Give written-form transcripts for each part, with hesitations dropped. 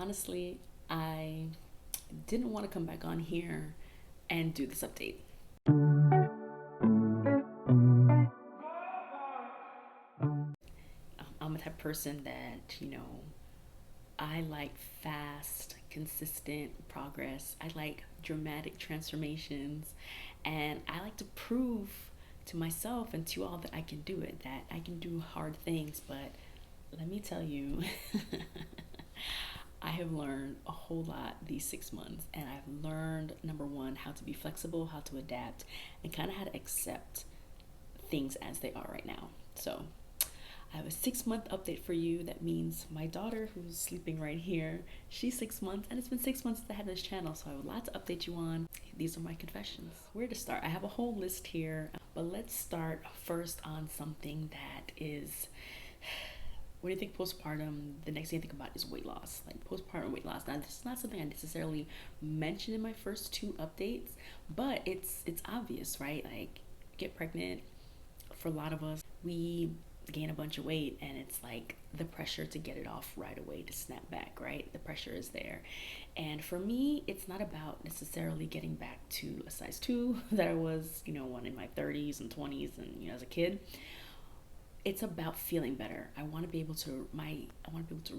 honestly, I didn't want to come back on here and do this update. I'm a type of person that, I like fast, consistent progress. I like dramatic transformations. And I like to prove to myself and to all that I can do it, that I can do hard things. But let me tell you, I have learned a whole lot these 6 months. And I've learned, number one, how to be flexible, how to adapt, and kind of how to accept things as they are right now. So I have a 6 month update for you. That means my daughter, who's sleeping right here, she's 6 months, and it's been 6 months since I had this channel, so I have a lot to update you on. These are my confessions. Where to start? I have a whole list here, but let's start first on something that is. When you think postpartum, the next thing you think about is weight loss, like postpartum weight loss. Now, this is not something I necessarily mentioned in my first two updates, but it's obvious, right? Like, get pregnant, for a lot of us, we gain a bunch of weight, and it's like the pressure to get it off right away, to snap back, right? The pressure is there. And for me, it's not about necessarily getting back to a size 2 that I was, one in my 30s and 20s and, as a kid. It's about feeling better. I want to be able to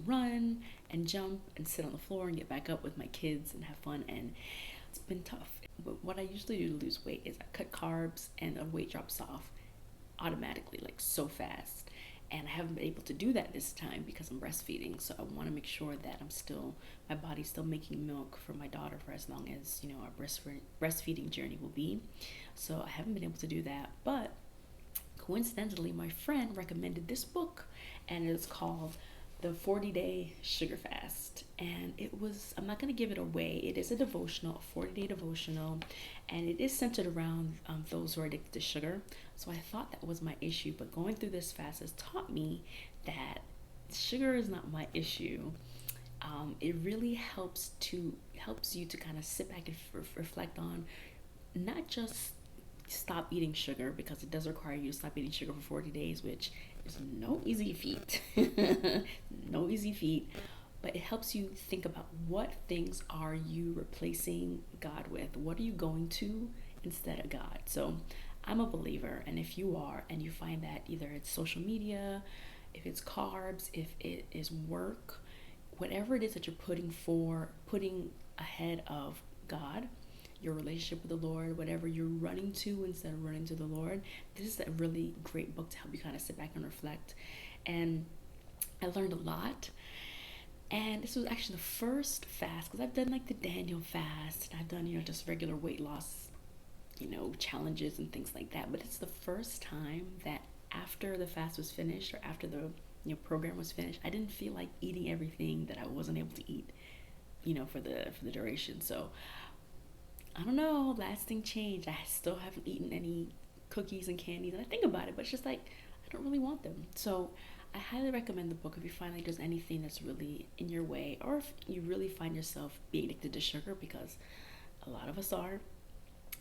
run and jump and sit on the floor and get back up with my kids and have fun, and it's been tough. But what I usually do to lose weight is I cut carbs, and the weight drops off automatically, like so fast. And I haven't been able to do that this time because I'm breastfeeding. So I want to make sure that my body's still making milk for my daughter for as long as, our breastfeeding journey will be. So I haven't been able to do that. But coincidentally, my friend recommended this book, and it's called The 40-Day Sugar Fast. And I'm not going to give it away. It is a devotional, a 40-day devotional, and it is centered around those who are addicted to sugar. So I thought that was my issue, but going through this fast has taught me that sugar is not my issue. It really helps you to kind of sit back and reflect on not just stop eating sugar, because it does require you to stop eating sugar for 40 days, which is no easy feat. No easy feat. But it helps you think about what things are you replacing God with? What are you going to instead of God? So I'm a believer, and if you are, and you find that either it's social media, if it's carbs, if it is work, whatever it is that you're putting ahead of God, your relationship with the Lord, whatever you're running to instead of running to the Lord, this is a really great book to help you kind of sit back and reflect. And I learned a lot. And this was actually the first fast, because I've done like the Daniel fast, and I've done, just regular weight loss, challenges and things like that. But it's the first time that after the fast was finished, or after the program was finished, I didn't feel like eating everything that I wasn't able to eat, for the duration. So I don't know, lasting change. I still haven't eaten any cookies and candies, and I think about it, but it's just like I don't really want them. So I highly recommend the book if you find like there's anything that's really in your way, or if you really find yourself being addicted to sugar, because a lot of us are.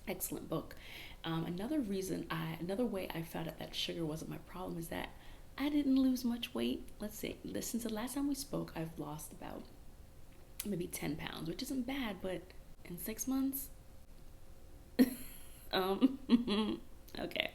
Excellent book. Another way I found out that sugar wasn't my problem is that I didn't lose much weight. Let's see, since the last time we spoke, I've lost about maybe 10 pounds, which isn't bad, but in 6 months, um, okay,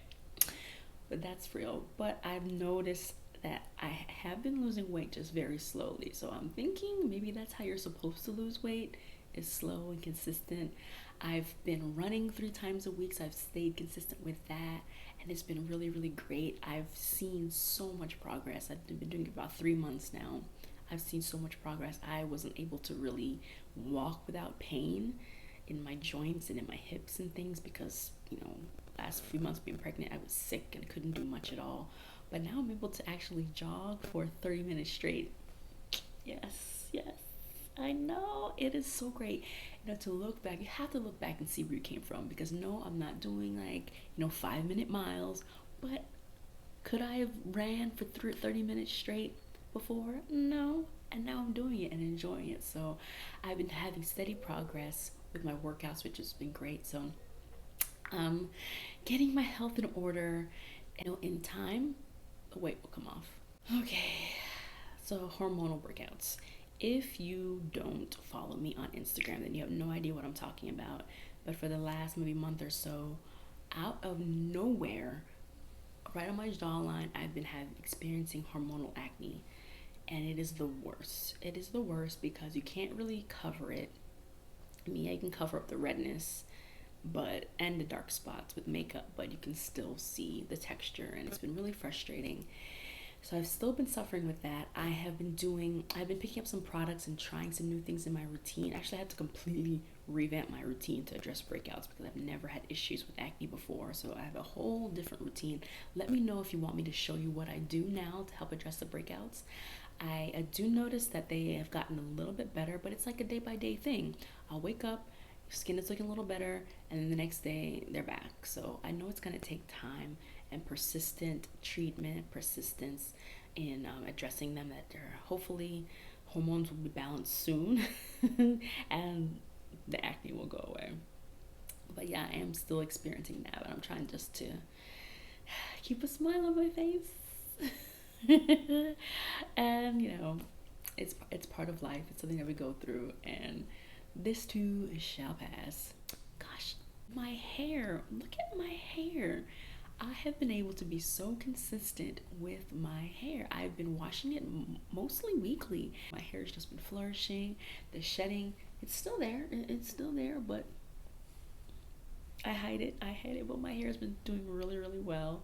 but that's real. But I've noticed that I have been losing weight just very slowly. So I'm thinking maybe that's how you're supposed to lose weight, is slow and consistent. I've been running 3 times a week, so I've stayed consistent with that, and it's been really, really great. I've seen so much progress. I've been doing it about 3 months now. I've seen so much progress. I wasn't able to really walk without pain in my joints and in my hips and things because, last few months being pregnant, I was sick and couldn't do much at all. But now I'm able to actually jog for 30 minutes straight. Yes, yes. I know, it is so great. To look back, you have to look back and see where you came from, because no, I'm not doing like, 5-minute miles, but could I have ran for 30 minutes straight before? No. And now I'm doing it and enjoying it. So I've been having steady progress with my workouts, which has been great. So getting my health in order, in time, the weight will come off. Okay, so hormonal breakouts. If you don't follow me on Instagram, then you have no idea what I'm talking about. But for the last maybe month or so, out of nowhere, right on my jawline, I've been experiencing hormonal acne, and it is the worst. It is the worst because you can't really cover it. Me, I can cover up the redness, but and the dark spots with makeup, but you can still see the texture, and it's been really frustrating. So I've still been suffering with that. I've been picking up some products and trying some new things in my routine. Actually, I had to completely revamp my routine to address breakouts because I've never had issues with acne before. So I have a whole different routine. Let me know if you want me to show you what I do now to help address the breakouts. I do notice that they have gotten a little bit better, but it's like a day by day thing. I'll wake up, skin is looking a little better, and then the next day they're back. So I know it's going to take time and persistent treatment, persistence in addressing them, that they're hopefully hormones will be balanced soon and the acne will go away. But yeah, I am still experiencing that, but I'm trying just to keep a smile on my face. And it's part of life. It's something that we go through, and this too shall pass. Gosh, my hair. Look at my hair. I have been able to be so consistent with my hair. I've been washing it mostly weekly. My hair has just been flourishing. The shedding, it's still there. It's still there, but I hide it. But my hair has been doing really, really well.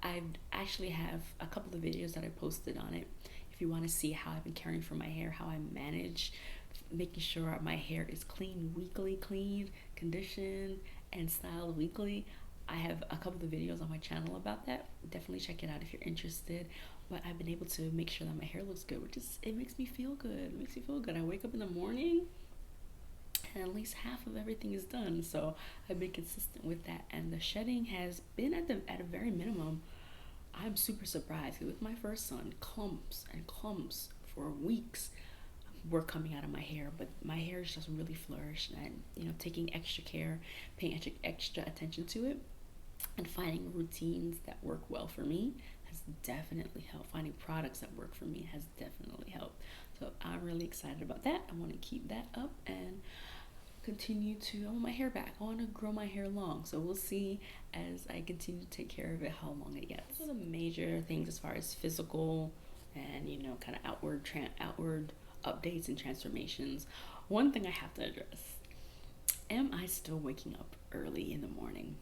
I actually have a couple of videos that I posted on it. If you want to see how I've been caring for my hair, how I manage making sure my hair is clean weekly, cleaned, conditioned, and styled weekly. I have a couple of videos on my channel about that. Definitely check it out if you're interested. But I've been able to make sure that my hair looks good, which is, it makes me feel good. It makes me feel good. I wake up in the morning and at least half of everything is done. So I've been consistent with that, and the shedding has been at a very minimum. I'm super surprised with my first son. Clumps and clumps for weeks were coming out of my hair, but my hair is just really flourished, and taking extra care, paying extra attention to it, and finding routines that work well for me has definitely helped. Finding products that work for me has definitely helped. So I'm really excited about that. I want to keep that up and continue to, I want my hair back. I want to grow my hair long. So we'll see as I continue to take care of it how long it gets. Those are the major things as far as physical and kind of outward updates and transformations. One thing I have to address: am I still waking up early in the morning?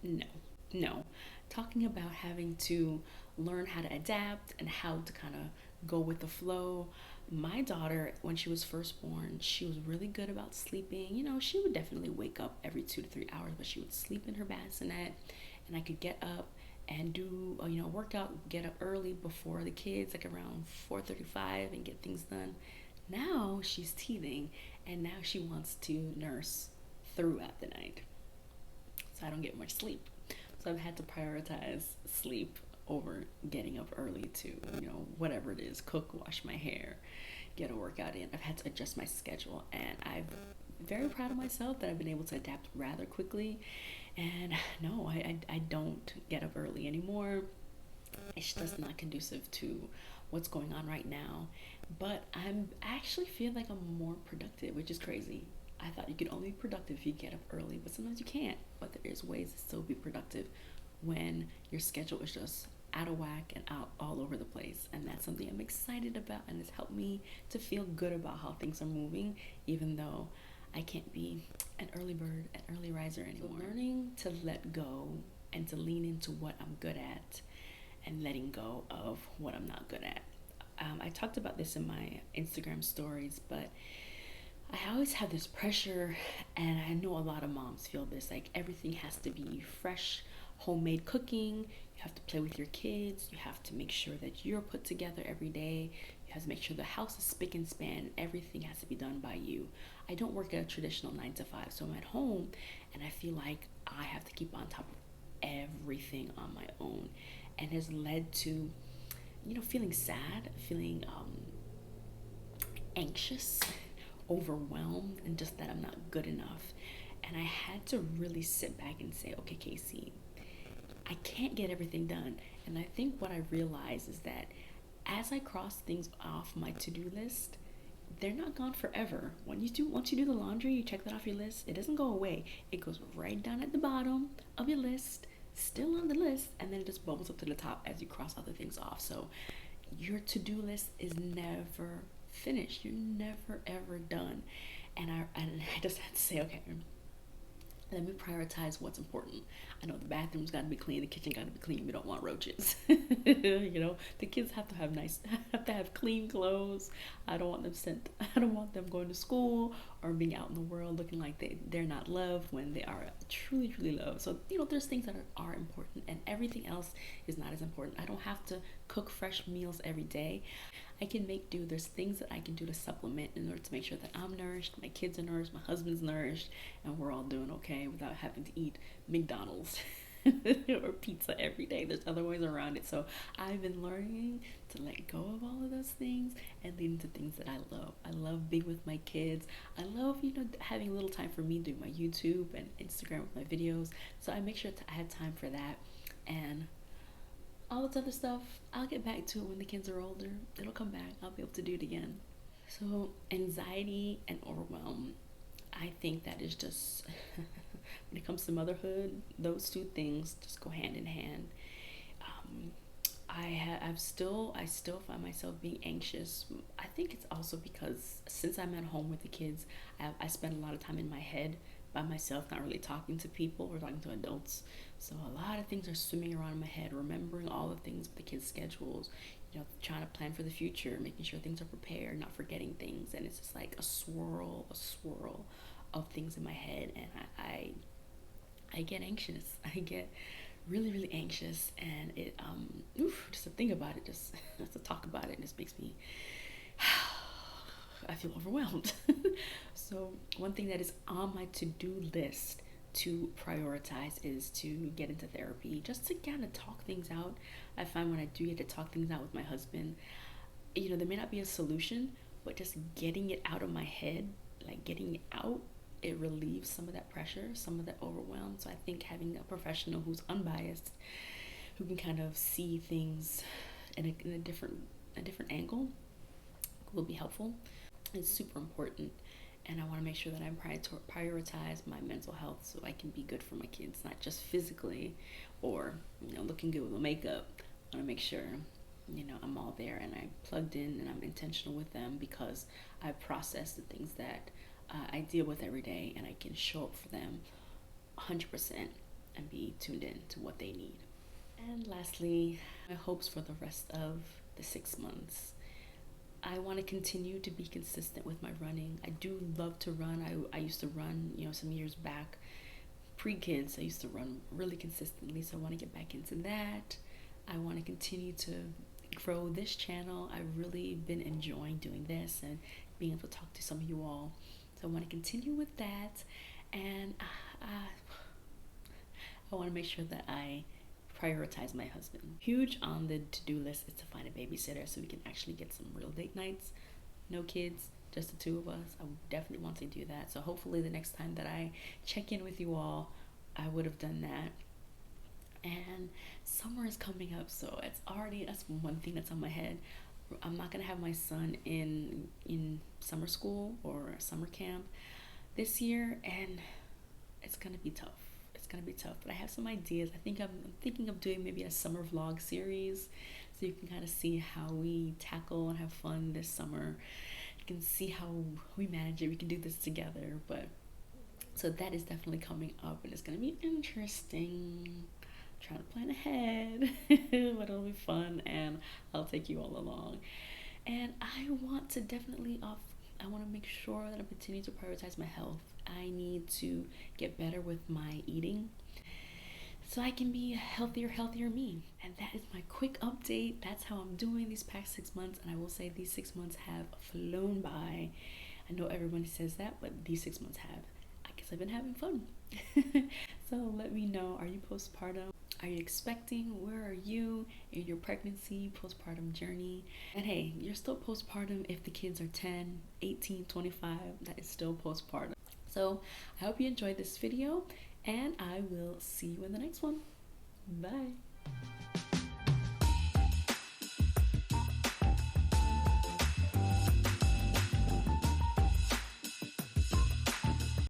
No, no. Talking about having to learn how to adapt and how to kind of go with the flow. My daughter, when she was first born, she was really good about sleeping. She would definitely wake up every 2 to 3 hours, but she would sleep in her bassinet, and I could get up and do workout, get up early before the kids, like around 4:35, and get things done. Now she's teething, and now she wants to nurse throughout the night, so I don't get much sleep. So I've had to prioritize sleep over getting up early to, whatever it is, cook, wash my hair, get a workout in. I've had to adjust my schedule, and I'm very proud of myself that I've been able to adapt rather quickly. And no, I don't get up early anymore. It's just not conducive to what's going on right now. But I actually feel like I'm more productive, which is crazy. I thought you could only be productive if you get up early, but sometimes you can't. But there is ways to still be productive when your schedule is just out of whack and out all over the place. And that's something I'm excited about, and it's helped me to feel good about how things are moving, even though I can't be an early bird, an early riser anymore. So learning to let go and to lean into what I'm good at, and letting go of what I'm not good at. I talked about this in my Instagram stories, but I always have this pressure, and I know a lot of moms feel this, like everything has to be fresh, homemade cooking. You have to play with your kids. You have to make sure that you're put together every day. You have to make sure the house is spick and span. Everything has to be done by you. I don't work at a traditional 9 to 5, so I'm at home, and I feel like I have to keep on top of everything on my own, and has led to, feeling sad, feeling anxious, overwhelmed, and just that I'm not good enough. And I had to really sit back and say, okay, Casey, I can't get everything done. And I think what I realized is that as I cross things off my to-do list, they're not gone forever. Once you do the laundry, you check that off your list. It doesn't go away. It goes right down at the bottom of your list, still on the list, and then it just bubbles up to the top as you cross other things off. So your to-do list is never finished. You're never ever done. And I just had to say, okay, let me prioritize what's important. I know the bathroom's got to be clean, the kitchen got to be clean. We don't want roaches. The kids have to have clean clothes. I don't want them sent. I don't want them going to school or being out in the world looking like they're not loved when they are truly truly loved. So there's things that are important, and everything else is not as important. I don't have to cook fresh meals every day. I can make do. There's things that I can do to supplement in order to make sure that I'm nourished, my kids are nourished, my husband's nourished, and we're all doing okay without having to eat McDonald's or pizza every day. There's other ways around it. So I've been learning to let go of all of those things and lead into things that I love. I love being with my kids. I love, having a little time for me doing my YouTube and Instagram with my videos. So I make sure I have time for that. And all this other stuff, I'll get back to it when the kids are older. It'll come back. I'll be able to do it again. So anxiety and overwhelm, I think that is just, when it comes to motherhood, those two things just go hand in hand. I still find myself being anxious. I think it's also because since I'm at home with the kids, I spend a lot of time in my head by myself, not really talking to people or talking to adults. So a lot of things are swimming around in my head, remembering all the things with the kids' schedules, trying to plan for the future, making sure things are prepared, not forgetting things. And it's just like a swirl of things in my head. And I get anxious. I get really, really anxious. And it, just to think about it, just to talk about it, just makes me, I feel overwhelmed. So one thing that is on my to-do list to prioritize is to get into therapy, just to kind of talk things out. I find when I do get to talk things out with my husband, there may not be a solution, but just getting it out of my head, like getting it out, it relieves some of that pressure, some of that overwhelm. So I think having a professional who's unbiased, who can kind of see things in a different angle, will be helpful. It's super important. And I want to make sure that I prioritize my mental health so I can be good for my kids, not just physically or, looking good with the makeup. I want to make sure, I'm all there and I'm plugged in and I'm intentional with them because I process the things that I deal with every day, and I can show up for them 100% and be tuned in to what they need. And lastly, my hopes for the rest of the 6 months. I want to continue to be consistent with my running. I do love to run. I used to run, some years back. Pre-kids, I used to run really consistently, so I want to get back into that. I want to continue to grow this channel. I've really been enjoying doing this and being able to talk to some of you all. So I want to continue with that. And I want to make sure that I prioritize my husband. Huge on the to-do list is to find a babysitter so we can actually get some real date nights. No kids, just the two of us. I definitely want to do that. So hopefully the next time that I check in with you all, I would have done that. And summer is coming up, so that's one thing that's on my head. I'm not gonna have my son in summer school or summer camp this year, and it's gonna be tough. But I have some ideas. I'm thinking of doing maybe a summer vlog series, so you can kind of see how we tackle and have fun this summer. You can see how we manage it. We can do this together. But so that is definitely coming up, and it's gonna be interesting. I'm trying to plan ahead, but it'll be fun, and I'll take you all along. And I want to make sure that I continue to prioritize my health. I need to get better with my eating so I can be a healthier me. And that is my quick update. That's how I'm doing these past 6 months. And I will say these 6 months have flown by. I know everyone says that, but these 6 months have. I guess I've been having fun. So let me know, are you postpartum? Are you expecting? Where are you in your pregnancy, postpartum journey? And hey, you're still postpartum if the kids are 10, 18, 25. That is still postpartum. So I hope you enjoyed this video, and I will see you in the next one. Bye.